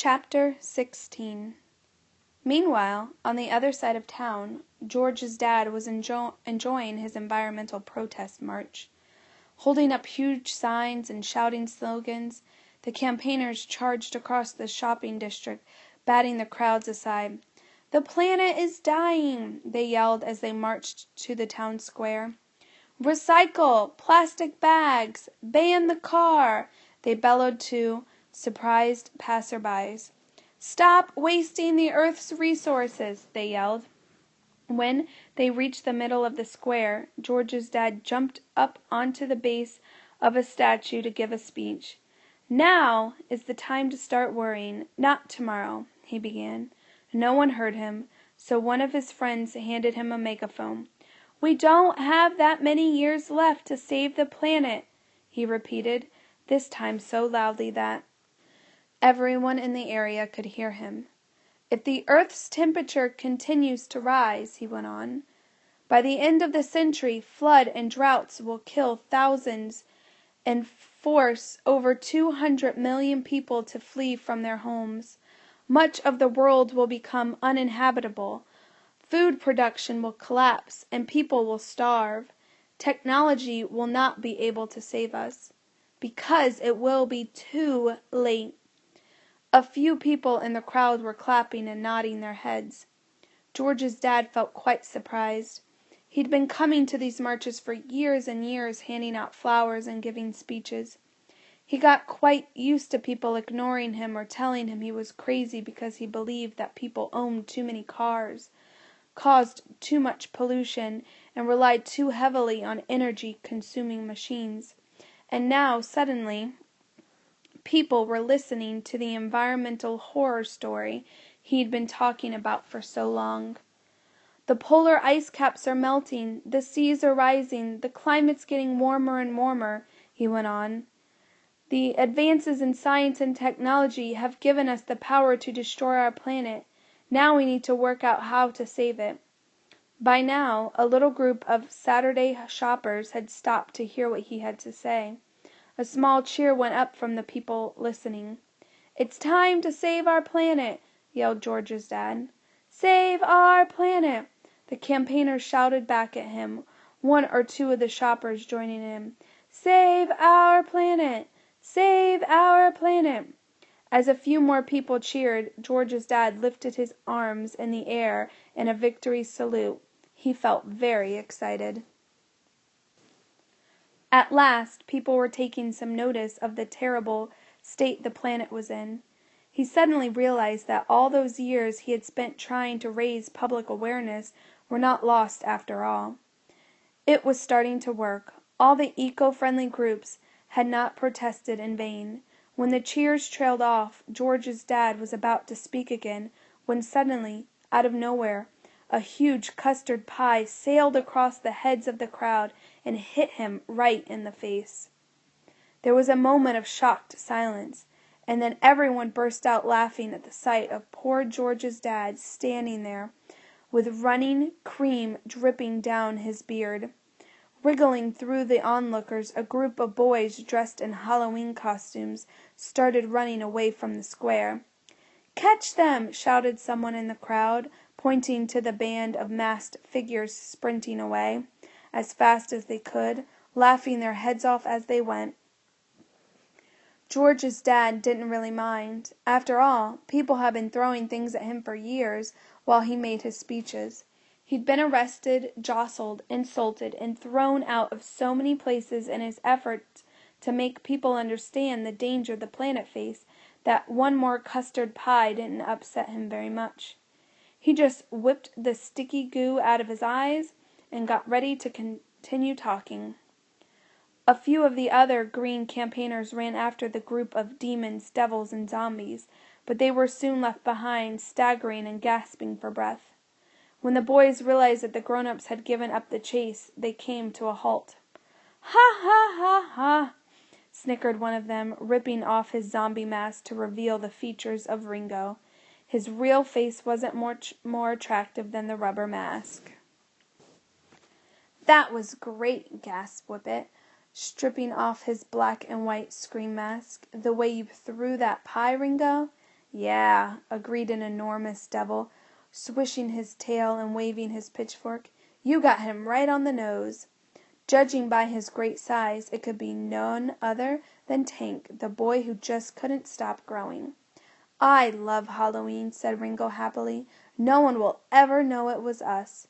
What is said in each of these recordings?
Chapter 16. Meanwhile, on the other side of town, George's dad was enjoying his environmental protest march. Holding up huge signs and shouting slogans, the campaigners charged across the shopping district, batting the crowds aside. "The planet is dying," they yelled as they marched to the town square. "Recycle! Plastic bags! Ban the car!" they bellowed to surprised passersby. "Stop wasting the earth's resources!" they yelled. When they reached the middle of the square, George's dad jumped up onto the base of a statue to give a speech. "Now is the time to start worrying, not tomorrow," he began. No one heard him, so one of his friends handed him a megaphone. "We don't have that many years left to save the planet," he repeated, this time so loudly that everyone in the area could hear him. "If the earth's temperature continues to rise," he went on, "by the end of the century flood and droughts will kill thousands and force over 200 million people to flee from their homes. Much of the world will become uninhabitable. Food production will collapse and people will starve. Technology will not be able to save us, because it will be too late." A few people in the crowd were clapping and nodding their heads. George's dad felt quite surprised. He'd been coming to these marches for years and years, handing out flowers and giving speeches. He got quite used to people ignoring him or telling him he was crazy because he believed that people owned too many cars, caused too much pollution, and relied too heavily on energy-consuming machines. And now, suddenly, people were listening to the environmental horror story he'd been talking about for so long. "The polar ice caps are melting, the seas are rising, the climate's getting warmer and warmer," he went on. "The advances in science and technology have given us the power to destroy our planet. Now we need to work out how to save it." By now, a little group of Saturday shoppers had stopped to hear what he had to say. A small cheer went up from the people listening. "It's time to save our planet!" yelled George's dad. "Save our planet!" The campaigners shouted back at him, one or two of the shoppers joining in. "Save our planet! Save our planet!" As a few more people cheered, George's dad lifted his arms in the air in a victory salute. He felt very excited. At last, people were taking some notice of the terrible state the planet was in. He suddenly realized that all those years he had spent trying to raise public awareness were not lost after all. It was starting to work. All the eco-friendly groups had not protested in vain. When the cheers trailed off, George's dad was about to speak again, when suddenly, out of nowhere, a huge custard pie sailed across the heads of the crowd and hit him right in the face. There was a moment of shocked silence, and then everyone burst out laughing at the sight of poor George's dad standing there, with running cream dripping down his beard. Wriggling through the onlookers, a group of boys dressed in Halloween costumes started running away from the square. "Catch them!" shouted someone in the crowd, pointing to the band of masked figures sprinting away as fast as they could, laughing their heads off as they went. George's dad didn't really mind. After all, people had been throwing things at him for years while he made his speeches. He'd been arrested, jostled, insulted, and thrown out of so many places in his efforts to make people understand the danger the planet faced that one more custard pie didn't upset him very much. He just whipped the sticky goo out of his eyes and got ready to continue talking. A few of the other green campaigners ran after the group of demons, devils, and zombies, but they were soon left behind, staggering and gasping for breath. When the boys realized that the grown-ups had given up the chase, they came to a halt. "Ha ha ha ha!" snickered one of them, ripping off his zombie mask to reveal the features of Ringo. His real face wasn't more attractive than the rubber mask. "That was great," gasped Whippet, stripping off his black and white scream mask. "The way you threw that pie, Ringo." "Yeah," agreed an enormous devil, swishing his tail and waving his pitchfork. "You got him right on the nose." Judging by his great size, it could be none other than Tank, the boy who just couldn't stop growing. "I love Halloween," said Ringo happily. "No one will ever know it was us."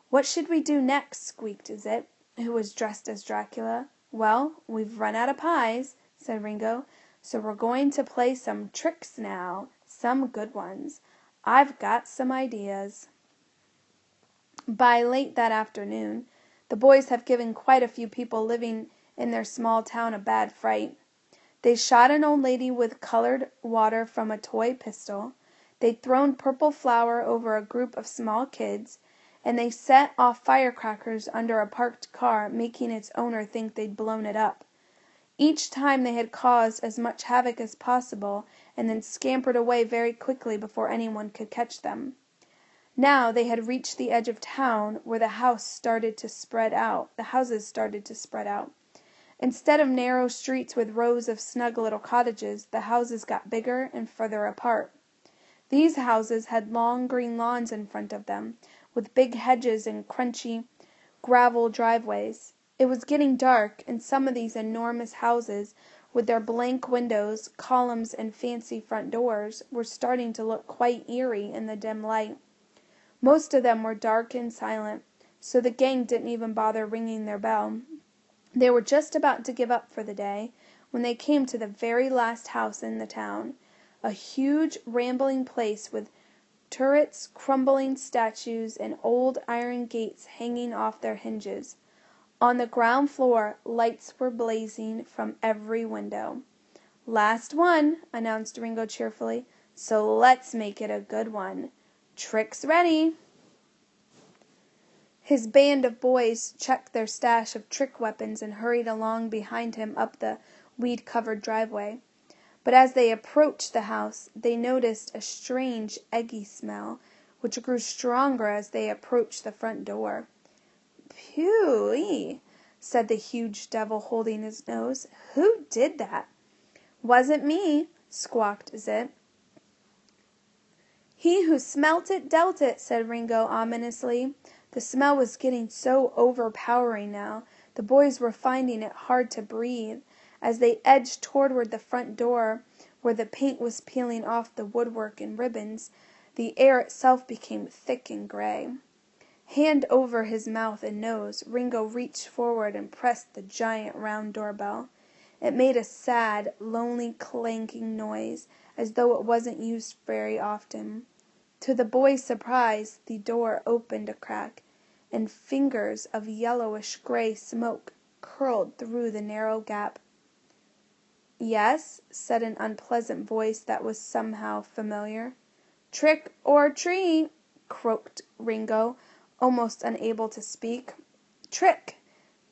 "What should we do next?" squeaked Zit, who was dressed as Dracula. "Well, we've run out of pies," said Ringo, "so we're going to play some tricks now, some good ones. I've got some ideas." By late that afternoon, the boys have given quite a few people living in their small town a bad fright. They shot an old lady with colored water from a toy pistol, they'd thrown purple flour over a group of small kids, and they set off firecrackers under a parked car, making its owner think they'd blown it up. Each time they had caused as much havoc as possible and then scampered away very quickly before anyone could catch them. Now they had reached the edge of town where the houses started to spread out. Instead of narrow streets with rows of snug little cottages, the houses got bigger and further apart. These houses had long green lawns in front of them, with big hedges and crunchy gravel driveways. It was getting dark, and some of these enormous houses, with their blank windows, columns, and fancy front doors, were starting to look quite eerie in the dim light. Most of them were dark and silent, so the gang didn't even bother ringing their bell. They were just about to give up for the day when they came to the very last house in the town, a huge rambling place with turrets, crumbling statues, and old iron gates hanging off their hinges. On the ground floor lights were blazing from every window. "Last one," announced Ringo cheerfully, "so let's make it a good one. Tricks ready." His band of boys checked their stash of trick weapons and hurried along behind him up the weed-covered driveway. But as they approached the house, they noticed a strange, eggy smell, which grew stronger as they approached the front door. "Phew!" said the huge devil, holding his nose. "Who did that?" "Wasn't me," squawked Zit. "He who smelt it dealt it," said Ringo ominously. The smell was getting so overpowering now, the boys were finding it hard to breathe. As they edged toward the front door, where the paint was peeling off the woodwork in ribbons, the air itself became thick and gray. Hand over his mouth and nose, Ringo reached forward and pressed the giant round doorbell. It made a sad, lonely clanking noise, as though it wasn't used very often. To the boys' surprise, the door opened a crack, and fingers of yellowish-gray smoke curled through the narrow gap. "Yes," said an unpleasant voice that was somehow familiar. "Trick or treat," croaked Ringo, almost unable to speak. "Trick!"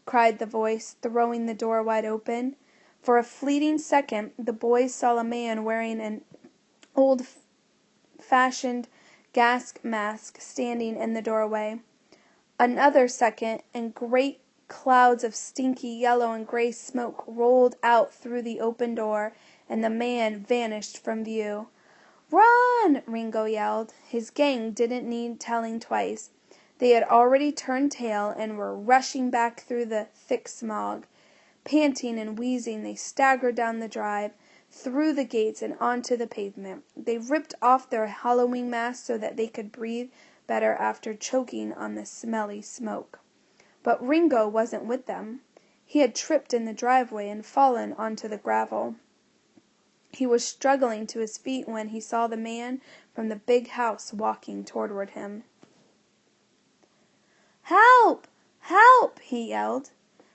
cried the voice, throwing the door wide open. For a fleeting second the boys saw a man wearing an old-fashioned gas mask standing in the doorway. Another second, and great clouds of stinky yellow and gray smoke rolled out through the open door, and the man vanished from view. "Run!" Ringo yelled. His gang didn't need telling twice. They had already turned tail and were rushing back through the thick smog. Panting and wheezing, they staggered down the drive, through the gates and onto the pavement. They ripped off their Halloween masks so that they could breathe better after choking on the smelly smoke. But Ringo wasn't with them. He had tripped in the driveway and fallen onto the gravel. He was struggling to his feet when he saw the man from the big house walking toward him. "Help! Help!" he yelled.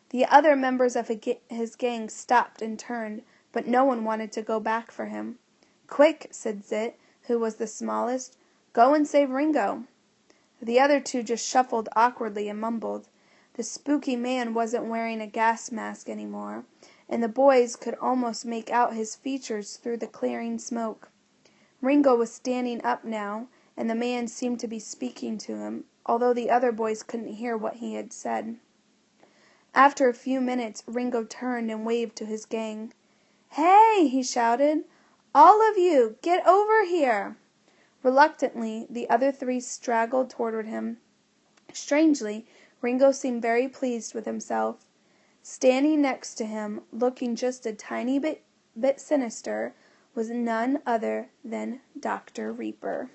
The other members of his gang stopped and turned, but no one wanted to go back for him. "Quick," said Zit, who was the smallest, "go and save Ringo." The other two just shuffled awkwardly and mumbled. The spooky man wasn't wearing a gas mask anymore, and the boys could almost make out his features through the clearing smoke. Ringo was standing up now, and the man seemed to be speaking to him, although the other boys couldn't hear what he had said. After a few minutes, Ringo turned and waved to his gang. "Hey!" he shouted. All of you, get over here!" Reluctantly, the other three straggled toward him. Strangely, Ringo seemed very pleased with himself. Standing next to him, looking just a tiny bit sinister, was none other than Dr. Reaper.